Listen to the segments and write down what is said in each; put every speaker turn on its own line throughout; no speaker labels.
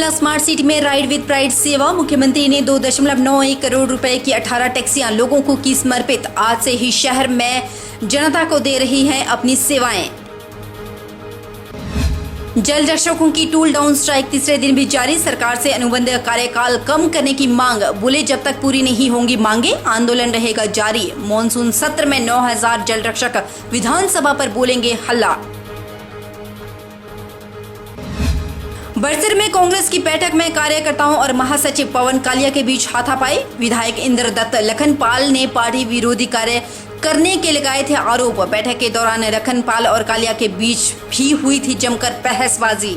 Shimla smart city में ride with pride सेवा। मुख्यमंत्री ने 2.91 करोड़ रुपए की 18 टैक्सियां लोगों को की समर्पित। आज से ही शहर में जनता को दे रही हैं अपनी सेवाएं। जल रक्षकों की टूल डाउन स्ट्राइक तीसरे दिन भी जारी। सरकार से अनुबंध कार्यकाल कम करने की मांग। बोले जब तक पूरी नहीं होंगी मांगे आंदोलन रहेगा जारी। मॉनसून सत्र में 9000 जल रक्षक विधानसभा पर बोलेंगे हल्ला। बड़सर में कांग्रेस की बैठक में कार्यकर्ताओं और महासचिव पवन कालिया के बीच हाथापाई। विधायक इंद्रदत्त लखनपाल ने पार्टी विरोधी कार्य करने के लगाए थे आरोप। बैठक के दौरान लखनपाल और कालिया के बीच भी हुई थी जमकर बहसबाजी।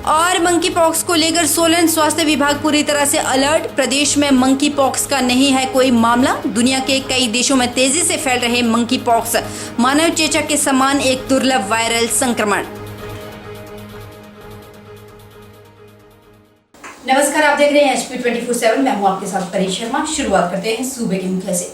और मंकी पॉक्स को लेकर सोलन स्वास्थ्य विभाग पूरी तरह से अलर्ट। प्रदेश में मंकी पॉक्स का नहीं है कोई मामला। दुनिया के कई देशों में तेजी से फैल रहे मंकी पॉक्स मानव चेचक के समान एक दुर्लभ वायरल संक्रमण। नमस्कार, आप देख रहे हैं HP 24/7। मैं हूं आपके साथ परी शर्मा। शुरुआत करते हैं सूबे के मुख्य से।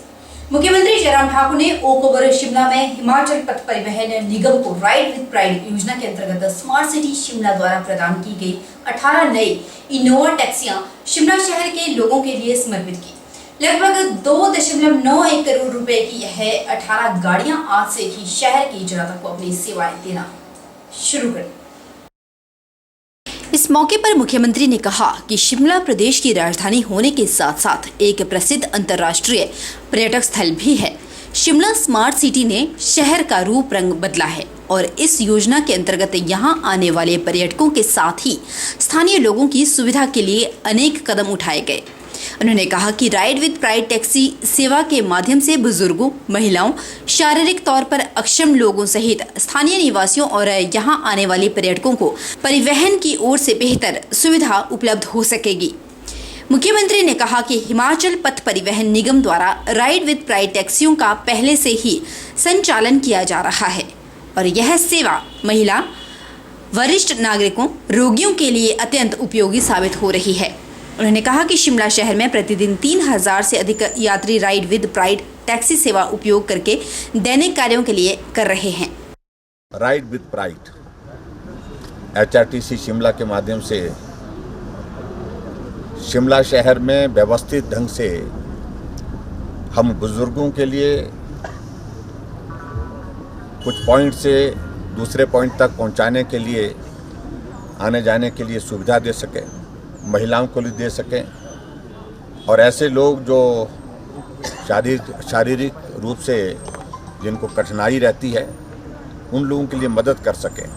मुख्यमंत्री जयराम ठाकुर ने ओक ओवर शिमला में हिमाचल पथ परिवहन निगम को राइड विद प्राइड योजना के अंतर्गत स्मार्ट सिटी शिमला द्वारा प्रदान की गई 18 नई इनोवा टैक्सियां शिमला शहर के लोगों के लिए समर्पित की। लगभग 2.91 करोड़ रुपए की यह 18 गाड़ियां आज से ही शहर की जनता को अपनी सेवाएं देना शुरू कर। इस मौके पर मुख्यमंत्री ने कहा कि शिमला प्रदेश की राजधानी होने के साथ साथ एक प्रसिद्ध अंतर्राष्ट्रीय पर्यटक स्थल भी है। शिमला स्मार्ट सिटी ने शहर का रूप रंग बदला है और इस योजना के अंतर्गत यहां आने वाले पर्यटकों के साथ ही स्थानीय लोगों की सुविधा के लिए अनेक कदम उठाए गए। उन्होंने कहा कि राइड विद प्राइड टैक्सी सेवा के माध्यम से बुजुर्गों, महिलाओं, शारीरिक तौर पर अक्षम लोगों सहित स्थानीय निवासियों और यहां आने वाले पर्यटकों को परिवहन की ओर से बेहतर सुविधा उपलब्ध हो सकेगी। मुख्यमंत्री ने कहा कि हिमाचल पथ परिवहन निगम द्वारा राइड विद प्राइड टैक्सियों का पहले से ही संचालन किया जा रहा है और यह सेवा महिला, वरिष्ठ नागरिकों, रोगियों के लिए अत्यंत उपयोगी साबित हो रही है। उन्होंने कहा कि शिमला शहर में प्रतिदिन 3000 से अधिक यात्री राइड विद प्राइड टैक्सी सेवा उपयोग करके दैनिक कार्यों के लिए कर रहे हैं।
Ride with pride HRTC Shimla के माध्यम से शिमला शहर में व्यवस्थित ढंग से हम बुजुर्गों के लिए कुछ पॉइंट से दूसरे पॉइंट तक पहुंचाने के लिए, आने जाने के लिए सुविधा दे सकें, महिलाओं को भी दे सकें और ऐसे लोग जो शारीरिक रूप से जिनको कठिनाई रहती है उन लोगों के लिए मदद कर सकें।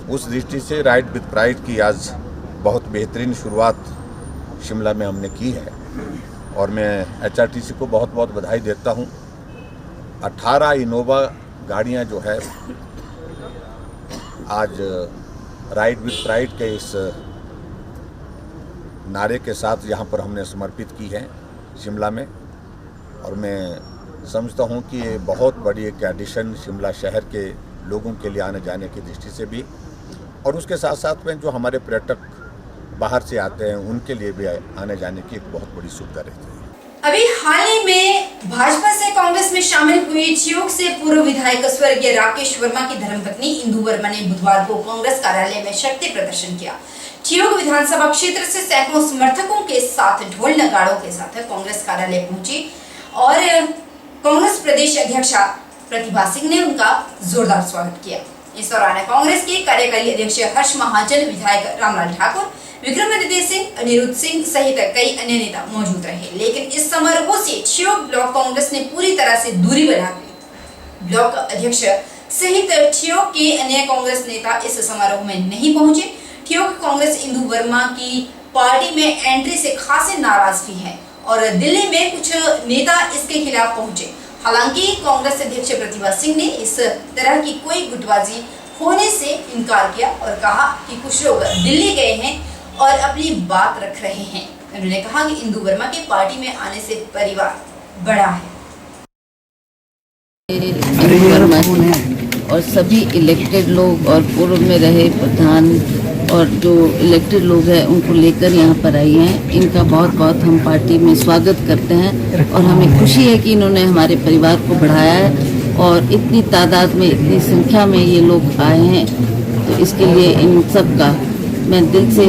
उस दृष्टि से राइड विद प्राइड की आज बहुत बेहतरीन शुरुआत शिमला में हमने की है और मैं HRTC को बहुत बहुत बधाई देता हूं। 18 इनोवा गाड़ियां जो है आज राइड विद प्राइड के इस नारे के साथ यहाँ पर हमने समर्पित की है शिमला में और मैं समझता हूँ कि ये बहुत बड़ी एक एडिशन शिमला शहर के लोगों के लिए आने जाने की दृष्टि से भी और उसके साथ साथ में जो हमारे पर्यटक बाहर से आते हैं उनके लिए भी आने जाने की एक बहुत बड़ी सुविधा रहती है।
अभी हाल ही में भाजपा से कांग्रेस में शामिल हुई ठियोग से पूर्व विधायक स्वर्गीय राकेश वर्मा की धर्मपत्नी इंदु वर्मा ने बुधवार को कांग्रेस कार्यालय में शक्ति प्रदर्शन किया। ठियोग विधानसभा क्षेत्र से सैकड़ों समर्थकों के साथ ढोल नगाड़ों के साथ कांग्रेस कार्यालय पहुंची और कांग्रेस प्रदेश अध्यक्षा प्रतिभा सिंह ने उनका जोरदार स्वागत किया। इस दौरान कांग्रेस के कार्यकारी अध्यक्ष हर्ष महाजन, विधायक रामलाल ठाकुर, विक्रमादित्य सिंह, अनिरुद्ध सिंह सहित कई अन्य नेता मौजूद रहे। लेकिन इस समारोह से ठियोग ब्लॉक कांग्रेस ने पूरी तरह से दूरी बना ली। ब्लॉक अध्यक्ष सहित ठियोग के अन्य कांग्रेस नेता इस समारोह में नहीं पहुंचे। ठियोग कांग्रेस इंदु वर्मा की पार्टी में एंट्री से खासे नाराज भी है और दिल्ली में कुछ नेता इसके खिलाफ पहुंचे। हालांकि कांग्रेस अध्यक्ष प्रतिभा सिंह ने इस तरह की कोई गुटबाजी होने से इनकार किया और कहा कि कुछ लोग दिल्ली गए हैं और अपनी बात रख रहे हैं। उन्होंने कहा कि इंदु वर्मा के पार्टी में आने से परिवार बड़ा है।
और सभी इलेक्टेड लोग और पूर्व में रहे प्रधान और जो इलेक्टेड लोग हैं उनको लेकर यहाँ पर आई हैं। इनका बहुत बहुत हम पार्टी में स्वागत करते हैं और हमें खुशी है कि इन्होंने हमारे परिवार को बढ़ाया है और इतनी तादाद में, इतनी संख्या में ये लोग आए हैं, तो इसके लिए इन सब का मैं दिल से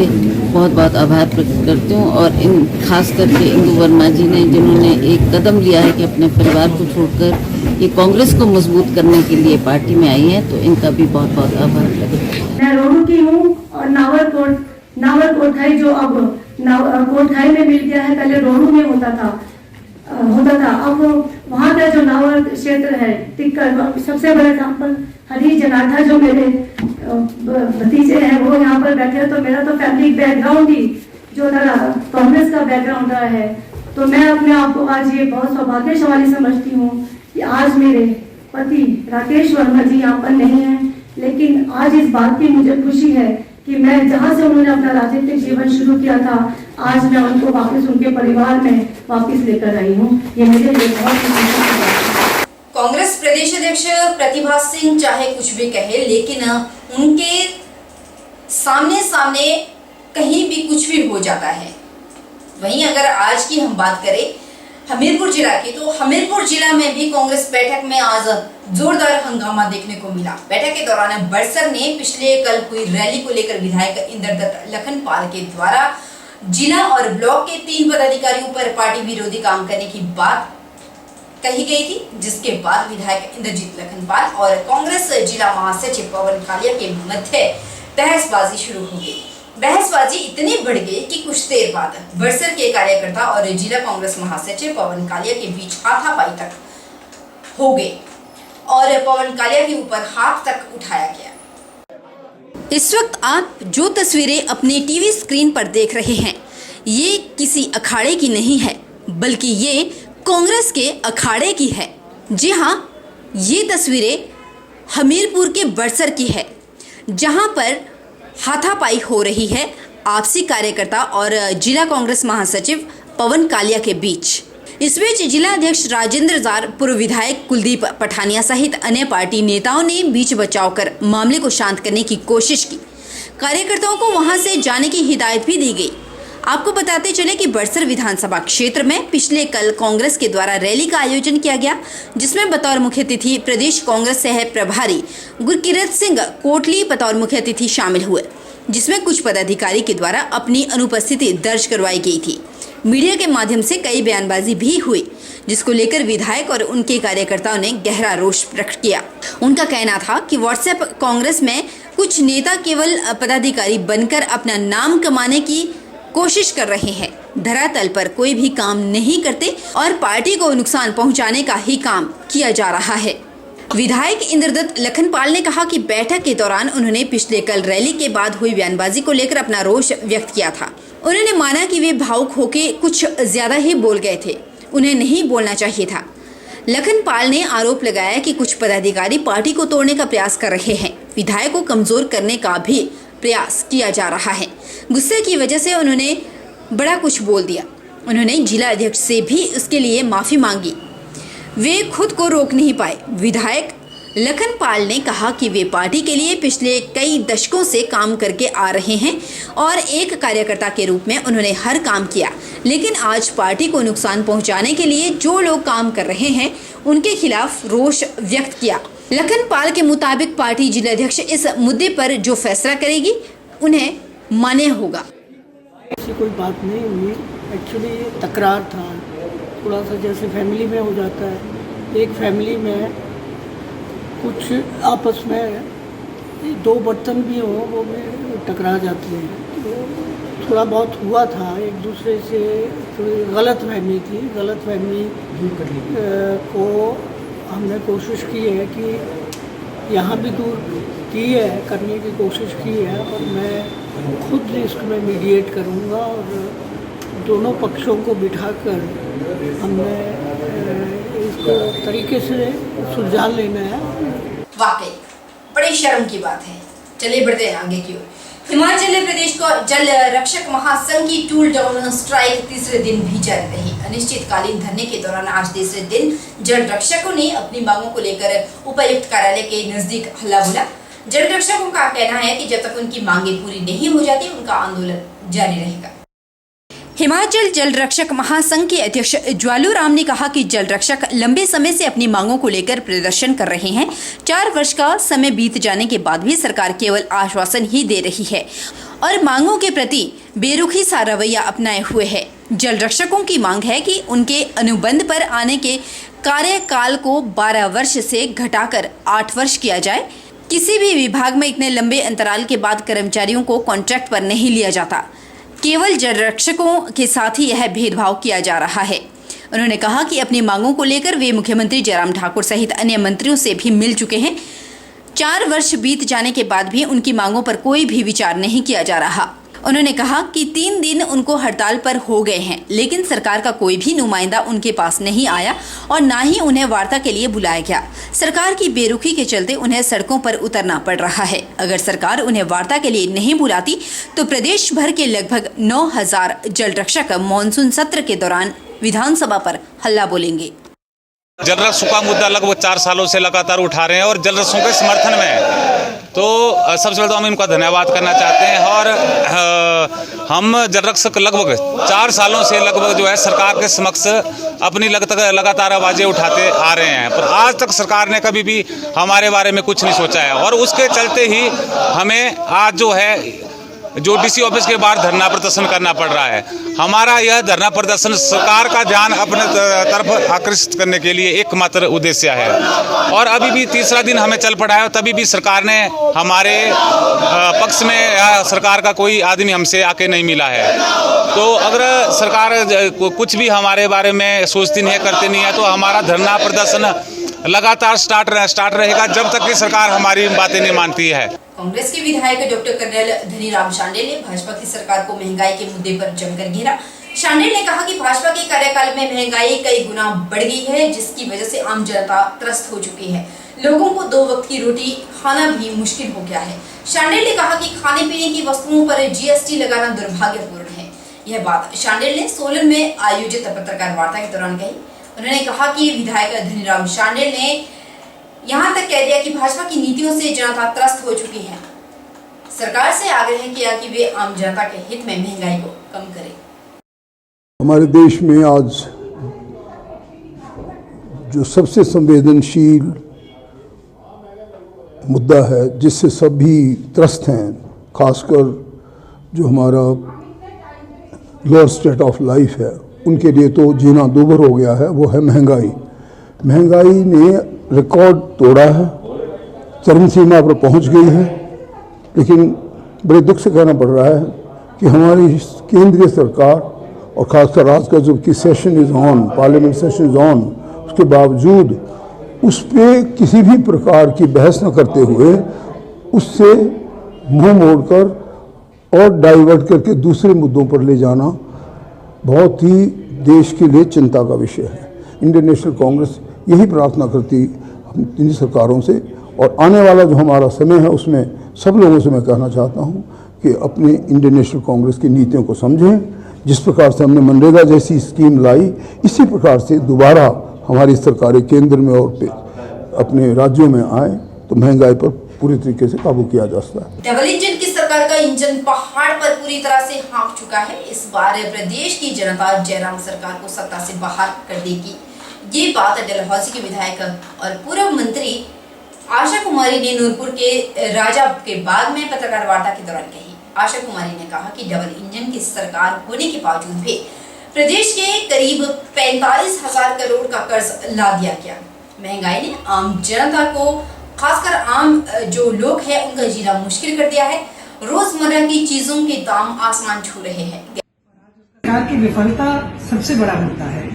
बहुत बहुत आभार प्रकट करती हूँ। और इन खास करके इंदु वर्मा जी ने, जिन्होंने एक कदम लिया है कि अपने परिवार को छोड़कर ये कांग्रेस को मजबूत करने के लिए पार्टी में आई हैं, तो इनका भी बहुत बहुत आभार प्रकट।
मैं रोहू की हूँ और नावर कोटखाई जो अब कोटखाई में मिल गया है, पहले रोहू में होता था। अब वहाँ का जो नावर क्षेत्र है टिक्कर, सबसे बड़ा एग्जाम्पल हरीश जनार्था जो मेरे भतीजे हैं वो यहाँ पर बैठे हैं। तो मेरा तो फैमिली बैकग्राउंड ही जो था कांग्रेस का बैकग्राउंड रहा है, तो मैं अपने आप को आज ये बहुत सौभाग्यशाली समझती हूँ कि आज मेरे पति राकेश वर्मा जी यहाँ पर नहीं है। लेकिन आज इस बात की मुझे खुशी है कि मैं जहाँ से उन्होंने अपना राजनीतिक जीवन शुरू किया था, आज मैं उनको वापस उनके परिवार में वापस लेकर आई हूँ। ये मेरे लिए बहुत ही खुशी की बात है।
कांग्रेस प्रदेश अध्यक्ष प्रतिभा सिंह चाहे कुछ भी कहे, लेकिन उनके सामने कहीं भी कुछ भी हो जाता है। वहीं अगर आज की हम बात करें हमीरपुर जिला की, तो हमीरपुर जिला में भी कांग्रेस बैठक में आज जोरदार हंगामा देखने को मिला। बैठक के दौरान बड़सर ने पिछले कल हुई रैली को लेकर विधायक इंद्रदत्त लखनपाल के द्वारा जिला और ब्लॉक के 3 पदाधिकारियों पर पार्टी विरोधी काम करने की बात कही गई थी, जिसके बाद विधायक इंद्रजीत लखनपाल और कांग्रेस जिला महासचिव पवन कालिया के मध्य बहसबाजी शुरू हो गई। बहसबाजी इतनी बढ़ गई कि कुछ देर बाद बड़सर के कार्यकर्ता और जिला कांग्रेस महासचिव पवन कालिया के बीच हाथापाई तक हो गई और पवन कालिया के ऊपर हाथ तक उठाया गया। इस वक्त आप जो तस्वीरें अपने टीवी स्क्रीन पर देख रहे हैं, ये किसी अखाड़े की नहीं है, बल्कि ये कांग्रेस के अखाड़े की है। जी हाँ, ये तस्वीरें हमीरपुर के बड़सर की है, जहां पर हाथापाई हो रही है आपसी कार्यकर्ता और जिला कांग्रेस महासचिव पवन कालिया के बीच। इस बीच जिला अध्यक्ष राजेंद्र जार, पूर्व विधायक कुलदीप पठानिया सहित अन्य पार्टी नेताओं ने बीच बचाव कर मामले को शांत करने की कोशिश की। कार्यकर्ताओं को वहां से जाने की हिदायत भी दी गई। आपको बताते चले कि बड़सर विधानसभा क्षेत्र में पिछले कल कांग्रेस के द्वारा रैली का आयोजन किया गया, जिसमें बतौर मुख्य अतिथि प्रदेश कांग्रेस सह प्रभारी गुरकीरत सिंह कोटली बतौर मुख्य अतिथि शामिल हुए, जिसमें कुछ पदाधिकारी के द्वारा अपनी अनुपस्थिति दर्ज करवाई गई थी। मीडिया के माध्यम से कई बयानबाजी भी हुई, जिसको लेकर विधायक और उनके कार्यकर्ताओं ने गहरा रोष प्रकट किया। उनका कहना था कि व्हाट्सएप कांग्रेस में कुछ नेता केवल पदाधिकारी बनकर अपना नाम कमाने की कोशिश कर रहे हैं, धरातल पर कोई भी काम नहीं करते और पार्टी को नुकसान पहुंचाने का ही काम किया जा रहा है। विधायक इंद्रदत्त लखनपाल ने कहा कि बैठक के दौरान उन्होंने पिछले कल रैली के बाद हुई बयानबाजी को लेकर अपना रोष व्यक्त किया था। उन्होंने माना कि वे भावुक होकर कुछ ज्यादा ही बोल गए थे, उन्हें नहीं बोलना चाहिए था। लखनपाल ने आरोप लगाया कि कुछ पदाधिकारी पार्टी को तोड़ने का प्रयास कर रहे हैं, विधायक को कमजोर करने का भी प्रयास किया जा रहा है। गुस्से की वजह से उन्होंने बड़ा कुछ बोल दिया। उन्होंने जिला अध्यक्ष से भी उसके लिए माफी मांगी, वे खुद को रोक नहीं पाए। विधायक लखनपाल ने कहा कि वे पार्टी के लिए पिछले कई दशकों से काम करके आ रहे हैं और एक कार्यकर्ता के रूप में उन्होंने हर काम किया, लेकिन आज पार्टी को नुकसान पहुंचाने के लिए जो लोग काम कर रहे हैं उनके खिलाफ रोष व्यक्त किया। लखनपाल के मुताबिक पार्टी जिलाध्यक्ष इस मुद्दे पर जो फैसला करेगी उन्हें मान्य होगा।
ऐसी कोई बात नहीं हुई, एक्चुअली तकरार था, थोड़ा सा जैसे फैमिली में हो जाता है। एक फैमिली में कुछ आपस में 2 बर्तन भी हो वो भी टकरा जाते हैं, तो थोड़ा बहुत हुआ था, एक दूसरे से थोड़ी गलतफहमी थी। गलतफहमी को हमने कोशिश की है कि यहाँ भी दूर की है, करने की कोशिश की है, और मैं खुद इसमें मीडिएट करूँगा और दोनों पक्षों को बिठाकर हमने इसको तरीके से सुलझा लेना है।
वाकई बड़ी शर्म की बात है। चलिए बढ़ते हैं आगे की ओर। हिमाचल प्रदेश को जल रक्षक महासंघ की टूल डाउन स्ट्राइक तीसरे दिन भी जारी रही। अनिश्चितकालीन धरने के दौरान आज तीसरे दिन जल रक्षकों ने अपनी मांगों को लेकर उपायुक्त कार्यालय के नजदीक हल्ला बोला। जल रक्षकों का कहना है कि जब तक उनकी मांगे पूरी नहीं हो जाती उनका आंदोलन जारी रहेगा। हिमाचल जल रक्षक महासंघ के अध्यक्ष ज्वालू राम ने कहा कि जल रक्षक लंबे समय से अपनी मांगों को लेकर प्रदर्शन कर रहे हैं। 4 वर्ष का समय बीत जाने के बाद भी सरकार केवल आश्वासन ही दे रही है और मांगों के प्रति बेरुखी सा रवैया अपनाए हुए है। जल रक्षकों की मांग है कि उनके अनुबंध पर आने के कार्यकाल को 12 वर्ष से घटाकर 8 वर्ष किया जाए। किसी भी विभाग में इतने लंबे अंतराल के बाद कर्मचारियों को कॉन्ट्रैक्ट पर नहीं लिया जाता। केवल जल रक्षकों के साथ ही यह भेदभाव किया जा रहा है। उन्होंने कहा कि अपनी मांगों को लेकर वे मुख्यमंत्री जयराम ठाकुर सहित अन्य मंत्रियों से भी मिल चुके हैं। 4 वर्ष बीत जाने के बाद भी उनकी मांगों पर कोई भी विचार नहीं किया जा रहा। उन्होंने कहा कि 3 दिन उनको हड़ताल पर हो गए हैं, लेकिन सरकार का कोई भी नुमाइंदा उनके पास नहीं आया और ना ही उन्हें वार्ता के लिए बुलाया गया। सरकार की बेरुखी के चलते उन्हें सड़कों पर उतरना पड़ रहा है। अगर सरकार उन्हें वार्ता के लिए नहीं बुलाती तो प्रदेश भर के लगभग 9000 जल रक्षक मानसून सत्र के दौरान विधानसभा पर हल्ला बोलेंगे।
जल रक्षकों का मुद्दा लगभग 4 सालों से लगातार उठा रहे हैं और जल रक्षकों के समर्थन में तो सबसे पहले तो हम इनका धन्यवाद करना चाहते हैं। और हम जल रक्षक लगभग 4 सालों से लगभग जो है सरकार के समक्ष अपनी लगातार आवाज़ें उठाते आ रहे हैं, पर आज तक सरकार ने कभी भी हमारे बारे में कुछ नहीं सोचा है। और उसके चलते ही हमें आज जो डीसी ऑफिस के बाहर धरना प्रदर्शन करना पड़ रहा है। हमारा यह धरना प्रदर्शन सरकार का ध्यान अपने तरफ आकर्षित करने के लिए एकमात्र उद्देश्य है। और अभी भी तीसरा दिन हमें चल पड़ा है, तभी भी सरकार ने हमारे पक्ष में सरकार का कोई आदमी हमसे आके नहीं मिला है। तो अगर सरकार कुछ भी हमारे बारे में सोचती नहीं है, करती नहीं है, तो हमारा धरना प्रदर्शन लगातार स्टार्ट रहेगा जब तक कि सरकार हमारी बातें नहीं मानती है।
कांग्रेस के विधायक डॉक्टर कर्नल धनीराम शांडिल ने भाजपा की सरकार को महंगाई के मुद्दे पर जमकर घेरा। शांडिल ने कहा कि भाजपा के कार्यकाल में महंगाई कई गुना बढ़ गई है, जिसकी वजह से आम जनता त्रस्त हो चुकी है। लोगों को 2 वक्त की रोटी खाना भी मुश्किल हो गया है। शांडिल ने कहा कि खाने पीने की वस्तुओं पर जीएसटी लगाना दुर्भाग्यपूर्ण है। यह बात शांडिल ने सोलन में आयोजित पत्रकार वार्ता के दौरान कही। उन्होंने कहा कि विधायक धनीराम शांडिल ने यहाँ तक कह दिया कि भाजपा की नीतियों से जनता त्रस्त हो चुकी है। सरकार से आग्रह किया कि वे आम जनता के हित में महंगाई को कम करें।
हमारे देश में आज जो सबसे संवेदनशील मुद्दा है, जिससे सभी त्रस्त हैं, खासकर जो हमारा लोअर स्टेट ऑफ लाइफ है, उनके लिए तो जीना दूभर हो गया है, वो है महंगाई। महंगाई ने रिकॉर्ड तोड़ा है, चरम सीमा पर पहुंच गई है। लेकिन बड़े दुख से कहना पड़ रहा है कि हमारी केंद्रीय सरकार और ख़ासकर आज का जो कि session is on, parliament session is on, उसके बावजूद उस पर किसी भी प्रकार की बहस न करते हुए उससे मुंह मोड़कर और डाइवर्ट करके दूसरे मुद्दों पर ले जाना बहुत ही देश के लिए चिंता का विषय है। इंडियन नेशनल कांग्रेस यही प्रार्थना करती इन सरकारों से, और आने वाला जो हमारा समय है उसमें सब लोगों से मैं कहना चाहता हूं कि अपने इंडियन नेशनल कांग्रेस की नीतियों को समझें। जिस प्रकार से हमने मनरेगा जैसी स्कीम लाई, इसी प्रकार से दोबारा हमारी सरकारें केंद्र में और अपने राज्यों में आए तो महंगाई पर पूरी तरीके से काबू किया जा सकता है।
डबल इंजन की सरकार का इंजन पहाड़ पर पूरी तरह से हाँक चुका है। इस बार प्रदेश की जनता जयराम सरकार को सत्ता से बाहर कर देगी। ये बात डलहौजी के विधायक और पूर्व मंत्री आशा कुमारी ने नूरपुर के राजा के बाग में पत्रकार वार्ता के दौरान कही। आशा कुमारी ने कहा कि डबल इंजन की सरकार होने के बावजूद भी प्रदेश के करीब 45,000 करोड़ का कर्ज ला दिया गया। महंगाई ने आम जनता को, खासकर आम जो लोग हैं, उनका जीना मुश्किल कर दिया है। रोजमर्रा की चीजों के दाम आसमान छू रहे हैं।
सरकार की विफलता सबसे बड़ा मुद्दा है।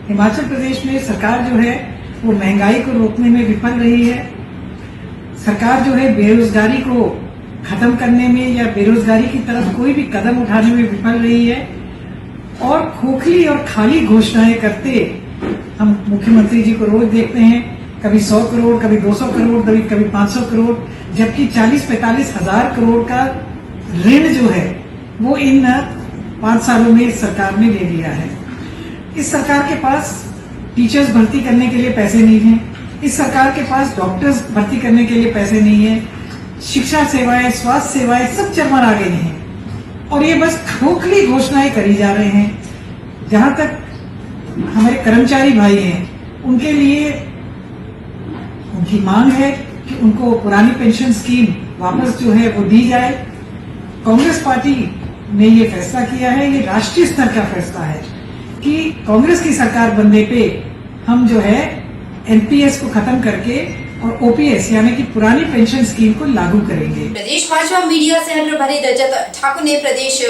हिमाचल प्रदेश में सरकार जो है वो महंगाई को रोकने में विफल रही है। सरकार जो है बेरोजगारी को खत्म करने में या बेरोजगारी की तरफ कोई भी कदम उठाने में विफल रही है और खोखली और खाली घोषणाएं करते हम मुख्यमंत्री जी को रोज देखते हैं। कभी 100 करोड़, कभी 200 करोड़, कभी 500 करोड़, जबकि 40-45 हजार करोड़ का ऋण जो है वो इन 5 सालों में इस सरकार ने ले लिया है। इस सरकार के पास टीचर्स भर्ती करने के लिए पैसे नहीं है। इस सरकार के पास डॉक्टर्स भर्ती करने के लिए पैसे नहीं है। शिक्षा सेवाएं, स्वास्थ्य सेवाएं सब चरमरा गई हैं और ये बस खोखली घोषणाएं करी जा रहे हैं। जहां तक हमारे कर्मचारी भाई हैं, उनके लिए उनकी मांग है कि उनको पुरानी पेंशन स्कीम वापस जो है वो दी जाए। कांग्रेस पार्टी ने ये फैसला किया है, ये राष्ट्रीय स्तर का फैसला है कि कांग्रेस की सरकार बनने पे हम जो है एनपीएस को खत्म करके और ओपीएस यानी कि पुरानी पेंशन स्कीम को लागू करेंगे।
प्रदेश भाजपा मीडिया सह प्रभारी रजत ठाकुर ने प्रदेश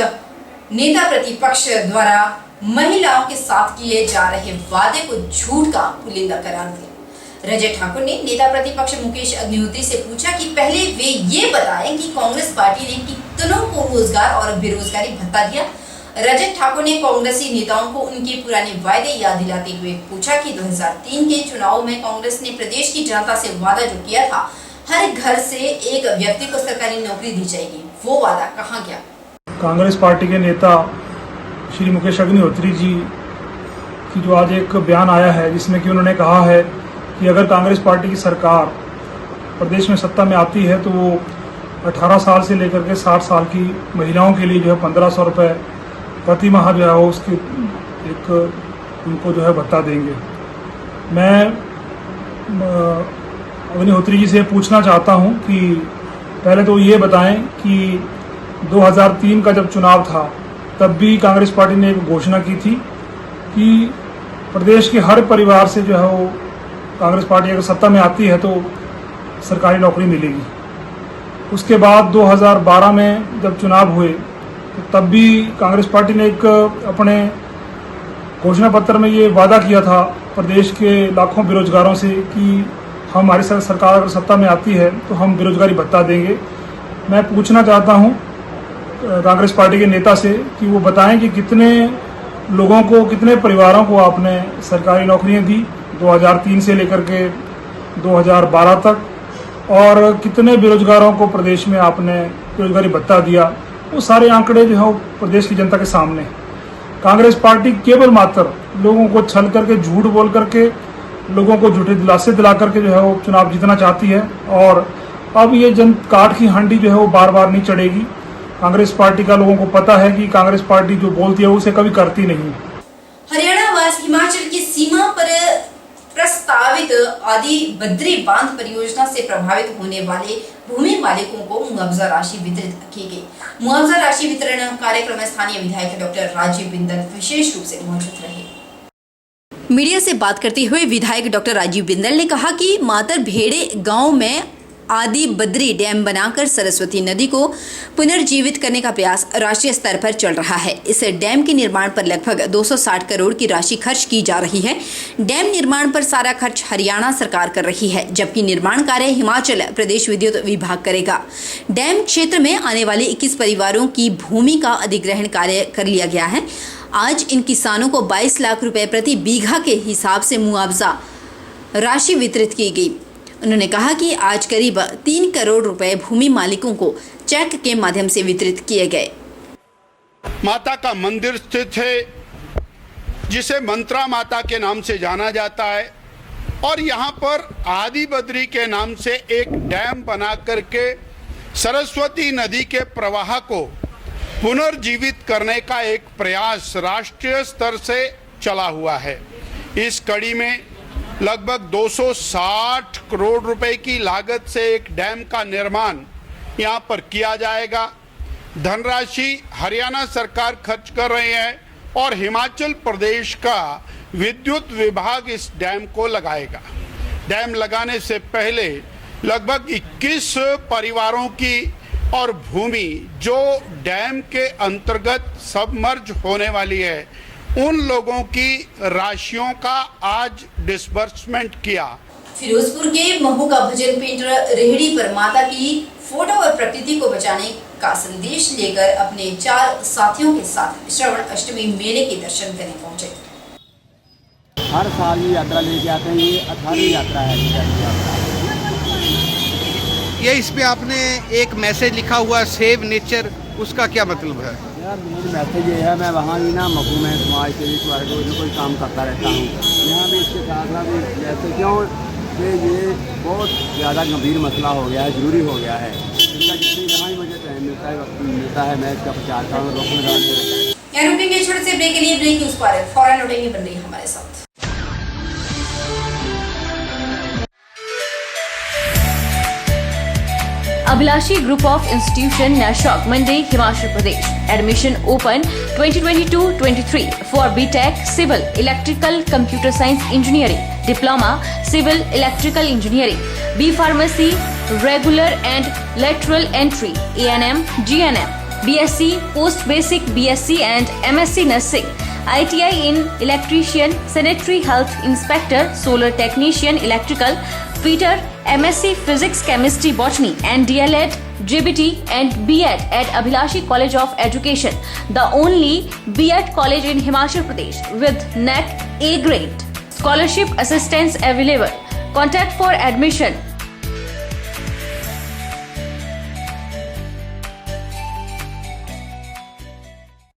नेता प्रतिपक्ष द्वारा महिलाओं के साथ किए जा रहे वादे को झूठ का पुलिंदा करार दिया। रजत ठाकुर ने नेता प्रतिपक्ष मुकेश अग्निहोत्री से पूछा कि पहले वे ये बताएं कि कांग्रेस पार्टी ने कितनों को रोजगार और बेरोजगारी भत्ता दिया। रजत ठाकुर ने कांग्रेसी नेताओं को उनके पुराने वायदे याद दिलाते हुए पूछा कि 2003 के चुनाव में कांग्रेस ने प्रदेश की जनता से वादा जो किया था, हर घर से एक व्यक्ति को सरकारी नौकरी दी जाएगी, वो वादा कहाँ गया?
कांग्रेस पार्टी के नेता श्री मुकेश अग्निहोत्री जी की जो आज एक बयान आया है, जिसमें कि उन्होंने कहा है कि अगर कांग्रेस पार्टी की सरकार प्रदेश में सत्ता में आती है तो वो 18 साल से लेकर के 60 साल की महिलाओं के लिए जो है 1500 रुपये प्रति माह जो है वो उसकी एक उनको जो है भत्ता देंगे। मैं अग्निहोत्री जी से पूछना चाहता हूं कि पहले तो ये बताएं कि 2003 का जब चुनाव था तब भी कांग्रेस पार्टी ने एक घोषणा की थी कि प्रदेश के हर परिवार से जो है वो कांग्रेस पार्टी अगर सत्ता में आती है तो सरकारी नौकरी मिलेगी। उसके बाद 2012 में जब चुनाव हुए तो तब भी कांग्रेस पार्टी ने एक अपने घोषणा पत्र में ये वादा किया था प्रदेश के लाखों बेरोजगारों से कि हमारी सरकार अगर सत्ता में आती है तो हम बेरोजगारी भत्ता देंगे। मैं पूछना चाहता हूँ कांग्रेस पार्टी के नेता से कि वो बताएं कि कितने लोगों को, कितने परिवारों को आपने सरकारी नौकरियां दी 2003 से लेकर के 2012 तक, और कितने बेरोजगारों को प्रदेश में आपने बेरोजगारी भत्ता दिया। वो सारे आंकड़े जो है प्रदेश की जनता के सामने। कांग्रेस पार्टी केवल मात्र लोगों को छल करके, झूठ बोल करके, लोगों को झूठे दिलासे दिला करके जो है वो चुनाव जीतना चाहती है। और अब ये जन काठ की हांडी जो है वो बार बार नहीं चढ़ेगी। कांग्रेस पार्टी का लोगों को पता है कि कांग्रेस पार्टी जो बोलती है उसे कभी करती नहीं।
हरियाणा व हिमाचल की सीमा पर प्रस्तावित आदि बद्री बांध परियोजना से प्रभावित होने वाले भूमि मालिकों को मुआवजा राशि वितरित की गई। मुआवजा राशि वितरण कार्यक्रम में स्थानीय विधायक डॉक्टर राजीव बिंदल विशेष रूप से मौजूद रहे। मीडिया से बात करते हुए विधायक डॉक्टर राजीव बिंदल ने कहा कि मातर भेड़े गांव में आदि बद्री डैम बनाकर सरस्वती नदी को पुनर्जीवित करने का प्रयास राष्ट्रीय स्तर पर चल रहा है। इस डैम के निर्माण पर लगभग 260 करोड़ की राशि खर्च की जा रही है। डैम निर्माण पर सारा खर्च हरियाणा सरकार कर रही है, जबकि निर्माण कार्य हिमाचल प्रदेश विद्युत विभाग करेगा। डैम क्षेत्र में आने वाले 21 परिवारों की भूमि का अधिग्रहण कार्य कर लिया गया है। आज इन किसानों को 22 लाख रुपए प्रति बीघा के हिसाब से मुआवजा राशि वितरित की गई। उन्होंने कहा कि आज करीब 3 करोड़ रुपए भूमि मालिकों को चेक के माध्यम से वितरित किए गए।
माता का मंदिर स्थित है जिसे मंत्रा माता के नाम से जाना जाता है, और यहाँ पर आदि बद्री के नाम से एक डैम बना करके सरस्वती नदी के प्रवाह को पुनर्जीवित करने का एक प्रयास राष्ट्रीय स्तर से चला हुआ है। इस कड़ी में लगभग 260 करोड़ रुपए की लागत से एक डैम का निर्माण यहाँ पर किया जाएगा। धनराशि हरियाणा सरकार खर्च कर रही है और हिमाचल प्रदेश का विद्युत विभाग इस डैम को लगाएगा। डैम लगाने से पहले लगभग 21 परिवारों की और भूमि जो डैम के अंतर्गत सबमर्ज होने वाली है, उन लोगों की राशियों का आज डिसबर्समेंट किया।
फिरोजपुर के महू का भजन पेंटर रेहड़ी पर माता की फोटो और प्रकृति को बचाने का संदेश लेकर अपने 4 साथियों के साथ श्रवण अष्टमी मेले के दर्शन करने पहुंचे।
हर साल ये यात्रा लेके आते हैं। ये 18वीं यात्रा है।
ये इसमें आपने एक मैसेज लिखा हुआ सेव नेचर, उसका क्या मतलब है?
यार मेरी मैसेज ये है, मैं वहाँ ही ना मकू में समाज के लिए कोई काम करता रहता हूँ। यहाँ भी इसके साथ साथ ऐसे क्यों कि ये बहुत ज़्यादा गंभीर मसला हो गया है, ज़रूरी हो गया है। इसका जितनी जहाँ मुझे टाइम मिलता है मैं इसका प्रचार करूँ, रोक लगाने।
यहाँ रुकेंगे छोटे से ब्रेक के लिए। ब्रेक न्यूज पर फौरन लौटेंगे, बन रही हमारे साथ।
Abhilashi Group of Institution, Nashok, Mandi, Himachal Pradesh. Admission open 2022-23 for BTech Civil Electrical Computer Science Engineering, Diploma Civil Electrical Engineering, B Pharmacy, Regular and Lateral Entry, ANM, GNM, BSc Post Basic BSc and MSc Nursing, ITI in Electrician, Sanitary Health Inspector, Solar Technician, Electrical, Fitter, MSc Physics, Chemistry, Botany and DLED, JBT and B.Ed at Abhilashi College of Education, the only B.Ed college in Himachal Pradesh with NAC A grade. Scholarship assistance available. Contact for admission